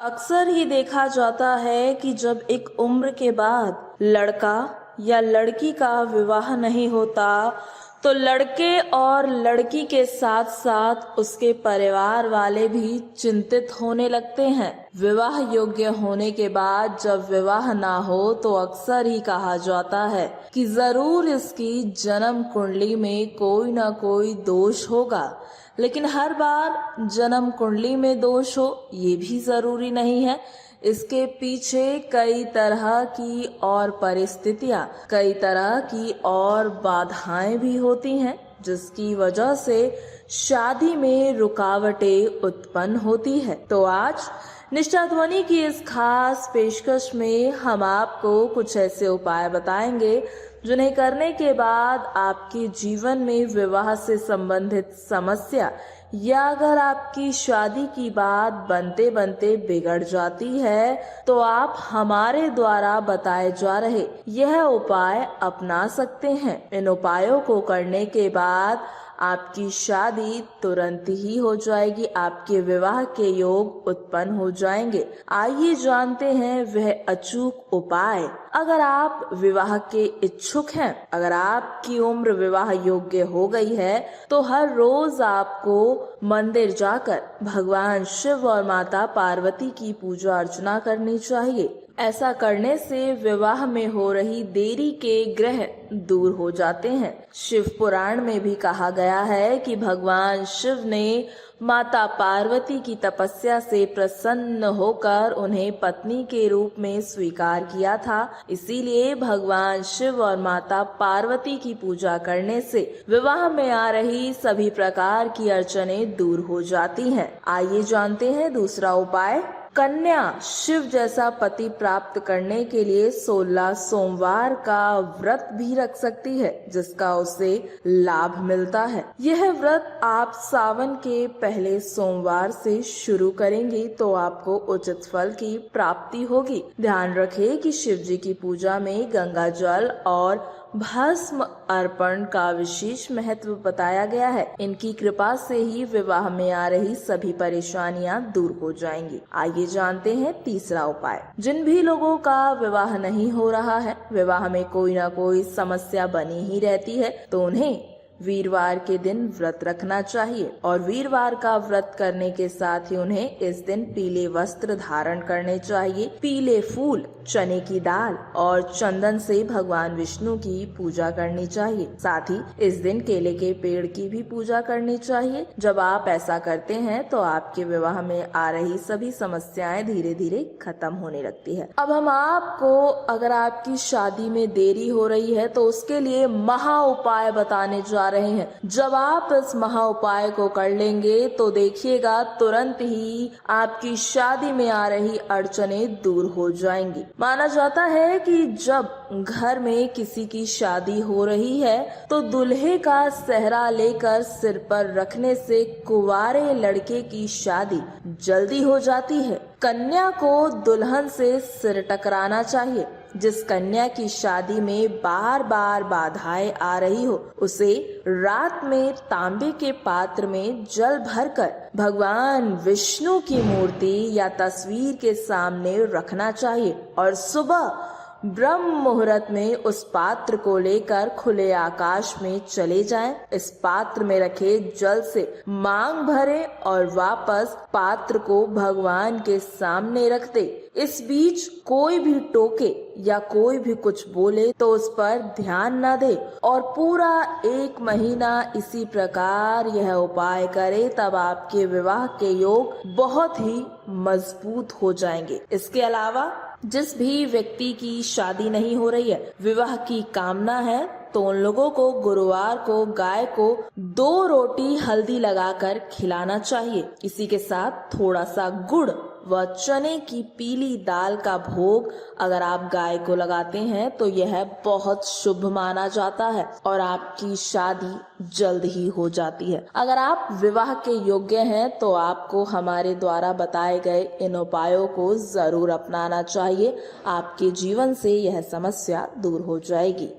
अक्सर ही देखा जाता है कि जब एक उम्र के बाद लड़का या लड़की का विवाह नहीं होता तो लड़के और लड़की के साथ साथ उसके परिवार वाले भी चिंतित होने लगते हैं। विवाह योग्य होने के बाद जब विवाह ना हो तो अक्सर ही कहा जाता है कि जरूर इसकी जन्म कुंडली में कोई ना कोई दोष होगा, लेकिन हर बार जन्म कुंडली में दोष हो ये भी जरूरी नहीं है। इसके पीछे कई तरह की और परिस्थितियां, कई तरह की और बाधाएं भी होती हैं, जिसकी वजह से शादी में रुकावटें उत्पन्न होती है। तो आज निष्ठा ध्वनि की इस खास पेशकश में हम आपको कुछ ऐसे उपाय बताएंगे जिन्हें करने के बाद आपके जीवन में विवाह से संबंधित समस्या या अगर आपकी शादी की बात बनते बनते बिगड़ जाती है तो आप हमारे द्वारा बताए जा रहे यह उपाय अपना सकते हैं। इन उपायों को करने के बाद आपकी शादी तुरंत ही हो जाएगी, आपके विवाह के योग उत्पन्न हो जाएंगे। आइए जानते हैं वह अचूक उपाय। अगर आप विवाह के इच्छुक हैं, अगर आपकी उम्र विवाह योग्य हो गई है तो हर रोज आपको मंदिर जाकर भगवान शिव और माता पार्वती की पूजा अर्चना करनी चाहिए। ऐसा करने से विवाह में हो रही देरी के ग्रह दूर हो जाते हैं। शिव पुराण में भी कहा गया है कि भगवान शिव ने माता पार्वती की तपस्या से प्रसन्न होकर उन्हें पत्नी के रूप में स्वीकार किया था। इसीलिए भगवान शिव और माता पार्वती की पूजा करने से विवाह में आ रही सभी प्रकार की अड़चनें दूर हो जाती हैं। आइए जानते हैं दूसरा उपाय। कन्या शिव जैसा पति प्राप्त करने के लिए 16 सोमवार का व्रत भी रख सकती है, जिसका उसे लाभ मिलता है। यह व्रत आप सावन के पहले सोमवार से शुरू करेंगी तो आपको उचित फल की प्राप्ति होगी। ध्यान रखें कि शिव जी की पूजा में गंगा जल और भस्म अर्पण का विशेष महत्व बताया गया है। इनकी कृपा से ही विवाह में आ रही सभी परेशानियां दूर हो जाएंगी। आइए जानते हैं तीसरा उपाय। जिन भी लोगों का विवाह नहीं हो रहा है, विवाह में कोई ना कोई समस्या बनी ही रहती है, तो उन्हें वीरवार के दिन व्रत रखना चाहिए और वीरवार का व्रत करने के साथ ही उन्हें इस दिन पीले वस्त्र धारण करने चाहिए। पीले फूल, चने की दाल और चंदन से भगवान विष्णु की पूजा करनी चाहिए। साथ ही इस दिन केले के पेड़ की भी पूजा करनी चाहिए। जब आप ऐसा करते हैं तो आपके विवाह में आ रही सभी समस्याएं धीरे धीरे खत्म होने लगती है। अब हम आपको अगर आपकी शादी में देरी हो रही है तो उसके लिए महा उपाय बताने जा रहे हैं। जब आप इस महा उपाय को कर लेंगे तो देखिएगा तुरंत ही आपकी शादी में आ रही अड़चनें दूर हो जाएंगी। माना जाता है कि जब घर में किसी की शादी हो रही है तो दूल्हे का सेहरा लेकर सिर पर रखने से कुंवारे लड़के की शादी जल्दी हो जाती है। कन्या को दुल्हन से सिर टकराना चाहिए। जिस कन्या की शादी में बार बार बाधाएं आ रही हो उसे रात में तांबे के पात्र में जल भरकर भगवान विष्णु की मूर्ति या तस्वीर के सामने रखना चाहिए और सुबह ब्रह्म मुहूर्त में उस पात्र को लेकर खुले आकाश में चले जाएं। इस पात्र में रखे जल से मांग भरें और वापस पात्र को भगवान के सामने रख दे। इस बीच कोई भी टोके या कोई भी कुछ बोले तो उस पर ध्यान न दे और पूरा 1 महीना इसी प्रकार यह उपाय करे, तब आपके विवाह के योग बहुत ही मजबूत हो जाएंगे। इसके अलावा जिस भी व्यक्ति की शादी नहीं हो रही है, विवाह की कामना है, तो उन लोगों को गुरुवार को गाय को 2 रोटी हल्दी लगाकर खिलाना चाहिए। इसी के साथ थोड़ा सा गुड़ व चने की पीली दाल का भोग अगर आप गाय को लगाते हैं तो यह बहुत शुभ माना जाता है और आपकी शादी जल्द ही हो जाती है। अगर आप विवाह के योग्य हैं तो आपको हमारे द्वारा बताए गए इन उपायों को जरूर अपनाना चाहिए। आपके जीवन से यह समस्या दूर हो जाएगी।